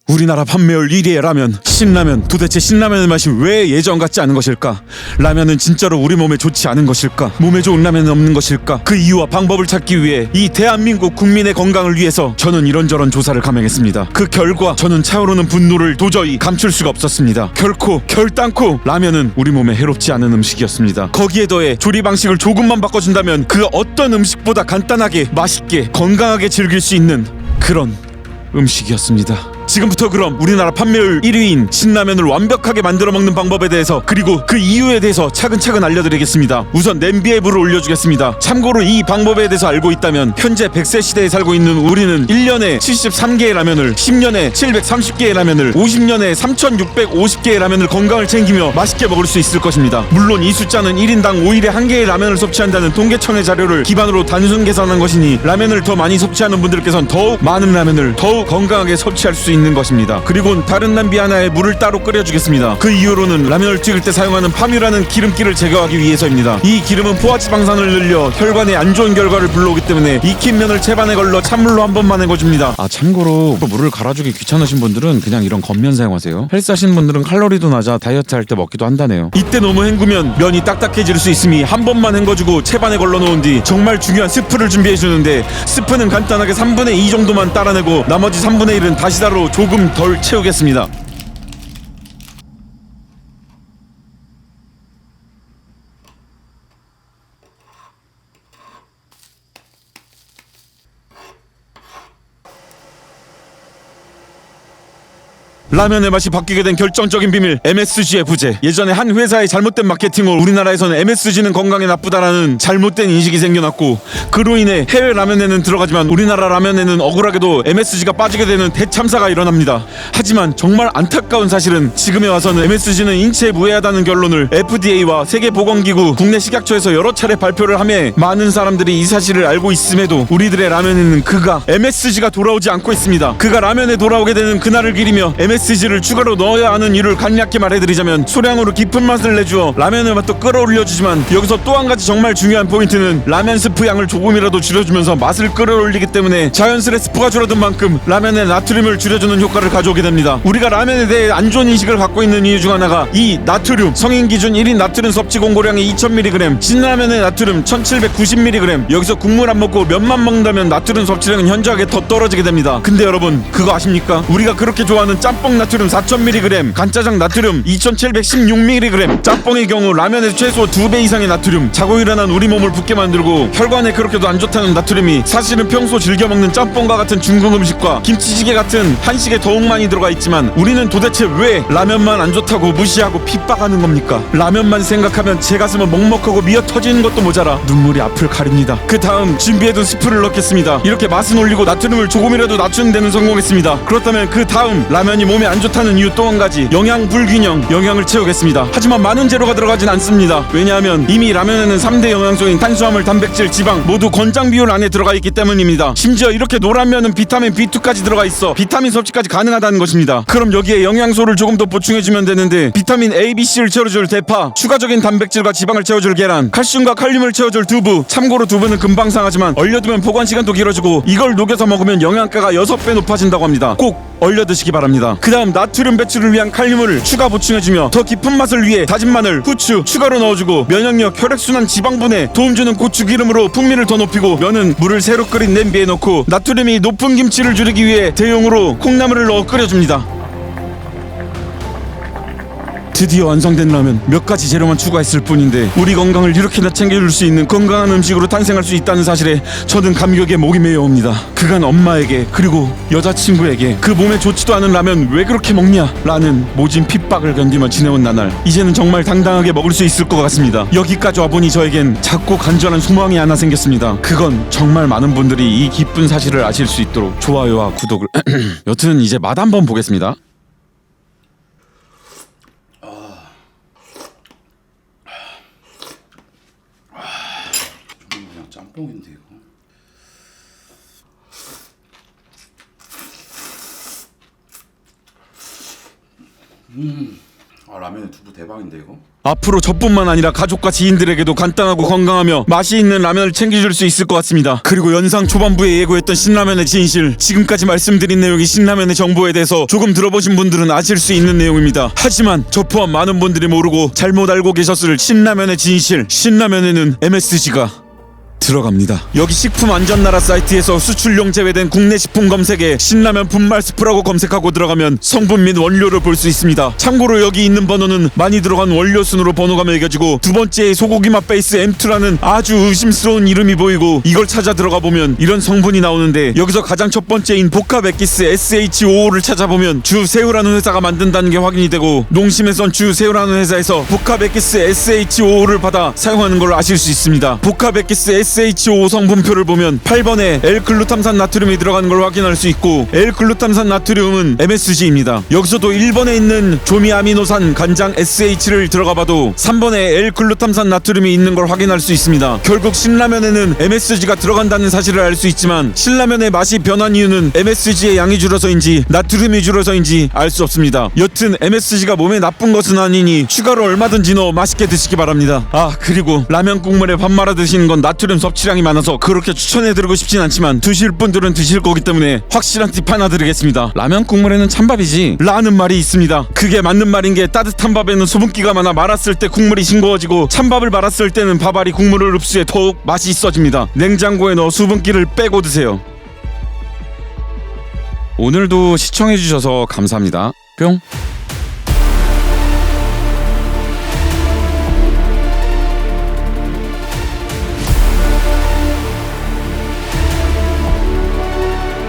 우리나라 판매율 1위의 라면, 신라면. 도대체 신라면의 맛이 왜 예전 같지 않은 것일까? 라면은 진짜로 우리 몸에 좋지 않은 것일까? 몸에 좋은 라면은 없는 것일까? 그 이유와 방법을 찾기 위해 이 대한민국 국민의 건강을 위해서 저는 이런저런 조사를 감행했습니다. 그 결과 저는 차오르는 분노를 도저히 감출 수가 없었습니다. 결단코 라면은 우리 몸에 해롭지 않은 음식이었습니다. 거기에 더해 조리 방식을 조금만 바꿔준다면 그 어떤 음식보다 간단하게, 맛있게, 건강하게 즐길 수 있는 그런 음식이었습니다. 지금부터 그럼 우리나라 판매율 1위인 신라면을 완벽하게 만들어 먹는 방법에 대해서, 그리고 그 이유에 대해서 차근차근 알려드리겠습니다. 우선 냄비에 물을 올려주겠습니다. 참고로 이 방법에 대해서 알고 있다면 현재 100세 시대에 살고 있는 우리는 1년에 73개의 라면을, 10년에 730개의 라면을, 50년에 3650개의 라면을 건강을 챙기며 맛있게 먹을 수 있을 것입니다. 물론 이 숫자는 1인당 5일에 1개의 라면을 섭취한다는 통계청의 자료를 기반으로 단순 계산한 것이니, 라면을 더 많이 섭취하는 분들께서는 더욱 많은 라면을 더욱 건강하게 섭취할 수 있는 것입니다. 그리고 다른 냄비 하나에 물을 따로 끓여주겠습니다. 그 이유로는 라면을 튀길 때 사용하는 파뮤라는 기름기를 제거하기 위해서입니다. 이 기름은 포화지방산을 늘려 혈관에 안 좋은 결과를 불러오기 때문에 익힌 면을 채반에 걸러 찬물로 한 번만 헹궈줍니다. 참고로 물을 갈아주기 귀찮으신 분들은 그냥 이런 겉면 사용하세요. 헬스하시는 분들은 칼로리도 낮아 다이어트 할 때 먹기도 한다네요. 이때 너무 헹구면 면이 딱딱해질 수 있으니 한 번만 헹궈주고 채반에 걸러 놓은 뒤 정말 중요한 스프를 준비해주는데, 스프는 간단하게 3분의 2 정도만 따라내고 나머지 3분의 1은 다시다로 조금 덜 채우겠습니다. 라면의 맛이 바뀌게 된 결정적인 비밀, MSG의 부재. 예전에 한 회사의 잘못된 마케팅으로 우리나라에서는 MSG는 건강에 나쁘다라는 잘못된 인식이 생겨났고, 그로 인해 해외 라면에는 들어가지만 우리나라 라면에는 억울하게도 MSG가 빠지게 되는 대참사가 일어납니다. 하지만 정말 안타까운 사실은 지금에 와서는 MSG는 인체에 무해하다는 결론을 FDA와 세계보건기구, 국내 식약처에서 여러 차례 발표를 하며 많은 사람들이 이 사실을 알고 있음에도 우리들의 라면에는 그가 MSG가 돌아오지 않고 있습니다. 그가 라면에 돌아오게 되는 그날을 기리며 MSG를 추가로 넣어야 하는 이유를 간략히 말해드리자면, 소량으로 깊은 맛을 내주어 라면의 맛도 끌어올려주지만, 여기서 또 한 가지 정말 중요한 포인트는 라면 스프 양을 조금이라도 줄여주면서 맛을 끌어올리기 때문에 자연스레 스프가 줄어든 만큼 라면의 나트륨을 줄여주는 효과를 가져오게 됩니다. 우리가 라면에 대해 안 좋은 인식을 갖고 있는 이유 중 하나가 이 나트륨, 성인 기준 1인 나트륨 섭취 공고량이 2000mg, 신라면의 나트륨 1790mg. 여기서 국물 안 먹고 면만 먹는다면 나트륨 섭취량은 현저하게 더 떨어지게 됩니다. 근데 여러분, 그거 아십니까? 우리가 그렇게 좋아하는 짬뽕 나트륨 4000mg, 간짜장 나트륨 2716mg, 짬뽕의 경우 라면에서 최소 2배 이상의 나트륨, 자고 일어난 우리 몸을 붓게 만들고 혈관에 그렇게도 안 좋다는 나트륨이 사실은 평소 즐겨 먹는 짬뽕과 같은 중국 음식과 김치찌개 같은 한식에 더욱 많이 들어가 있지만, 우리는 도대체 왜 라면만 안 좋다고 무시하고 핍박하는 겁니까? 라면만 생각하면 제 가슴은 먹먹하고 미어 터지는 것도 모자라 눈물이 앞을 가립니다. 그 다음 준비해둔 스프를 넣겠습니다. 이렇게 맛은 올리고 나트륨을 조금이라도 낮추는 데는 성공했습니다. 그렇다면 그 다음 라면이 몸에 안 좋다는 이유 또 한 가지, 영양 불균형, 영양을 채우겠습니다. 하지만 많은 재료가 들어가진 않습니다. 왜냐하면 이미 라면에는 3대 영양소인 탄수화물, 단백질, 지방 모두 권장 비율 안에 들어가 있기 때문입니다. 심지어 이렇게 노란 면은 비타민 B2까지 들어가 있어 비타민 섭취까지 가능하다는 것입니다. 그럼 여기에 영양소를 조금 더 보충해주면 되는데, 비타민 A, B, C를 채워줄 대파, 추가적인 단백질과 지방을 채워줄 계란, 칼슘과 칼륨을 채워줄 두부. 참고로 두부는 금방 상하지만 얼려두면 보관 시간도 길어지고, 이걸 녹여서 먹으면 영양가가 6배 높아진다고 합니다. 꼭 얼려 드시기 바랍니다. 그 다음 나트륨 배출을 위한 칼륨을 추가 보충해주며, 더 깊은 맛을 위해 다진 마늘, 후추 추가로 넣어주고, 면역력, 혈액순환, 지방분해 도움주는 고추기름으로 풍미를 더 높이고, 면은 물을 새로 끓인 냄비에 넣고 나트륨이 높은 김치를 줄이기 위해 대용으로 콩나물을 넣어 끓여줍니다. 드디어 완성된 라면. 몇 가지 재료만 추가했을 뿐인데 우리 건강을 이렇게나 챙겨줄 수 있는 건강한 음식으로 탄생할 수 있다는 사실에 저는 감격에 목이 메어옵니다. 그간 엄마에게, 그리고 여자친구에게 그 몸에 좋지도 않은 라면 왜 그렇게 먹냐 라는 모진 핍박을 견디며 지내온 나날, 이제는 정말 당당하게 먹을 수 있을 것 같습니다. 여기까지 와보니 저에겐 작고 간절한 소망이 하나 생겼습니다. 그건 정말 많은 분들이 이 기쁜 사실을 아실 수 있도록 좋아요와 구독을 여튼 이제 맛 한번 보겠습니다. 그냥 짬뽕인데 이거. 아, 라면에 두부 대박인데 이거? 앞으로 저뿐만 아니라 가족과 지인들에게도 간단하고 건강하며 맛이 있는 라면을 챙겨줄 수 있을 것 같습니다. 그리고 연상 초반부에 예고했던 신라면의 진실, 지금까지 말씀드린 내용이 신라면의 정보에 대해서 조금 들어보신 분들은 아실 수 있는 내용입니다. 하지만 저 포함 많은 분들이 모르고 잘못 알고 계셨을 신라면의 진실, 신라면에는 MSG가 들어갑니다. 여기 식품안전나라 사이트에서 수출용 제외된 국내 식품 검색에 신라면 분말 스프라고 검색하고 들어가면 성분 및 원료를 볼 수 있습니다. 참고로 여기 있는 번호는 많이 들어간 원료 순으로 번호가 매겨지고 두 번째에 소고기 맛 베이스 M2라는 아주 의심스러운 이름이 보이고 이걸 찾아 들어가 보면 이런 성분이 나오는데 여기서 가장 첫 번째인 보카베키스 SH55를 찾아보면 주새우라는 회사가 만든다는 게 확인이 되고 농심에선 주새우라는 회사에서 보카베키스 SH55를 받아 사용하는 걸 아실 수 있습니다. 보카베키스 SH5 성분표를 보면 8번에 L글루탐산 나트륨이 들어가는 걸 확인할 수 있고 L글루탐산 나트륨은 MSG입니다. 여기서도 1번에 있는 조미아미노산 간장 SH를 들어가봐도 3번에 L글루탐산 나트륨이 있는 걸 확인할 수 있습니다. 결국 신라면에는 MSG가 들어간다는 사실을 알 수 있지만 신라면의 맛이 변한 이유는 MSG의 양이 줄어서인지 나트륨이 줄어서인지 알 수 없습니다. 여튼 MSG가 몸에 나쁜 것은 아니니 추가로 얼마든지 넣어 맛있게 드시기 바랍니다. 아, 그리고 라면 국물에 밥 말아 드시는 건 나트륨 섭취량이 많아서 그렇게 추천해드리고 싶진 않지만 드실 분들은 드실 거기 때문에 확실한 팁 하나 드리겠습니다. 라면 국물에는 찬밥이지 라는 말이 있습니다. 그게 맞는 말인 게 따뜻한 밥에는 수분기가 많아 말았을 때 국물이 싱거워지고 찬밥을 말았을 때는 밥알이 국물을 흡수해 더욱 맛이 있어집니다. 냉장고에 넣어 수분기를 빼고 드세요. 오늘도 시청해주셔서 감사합니다. 뿅.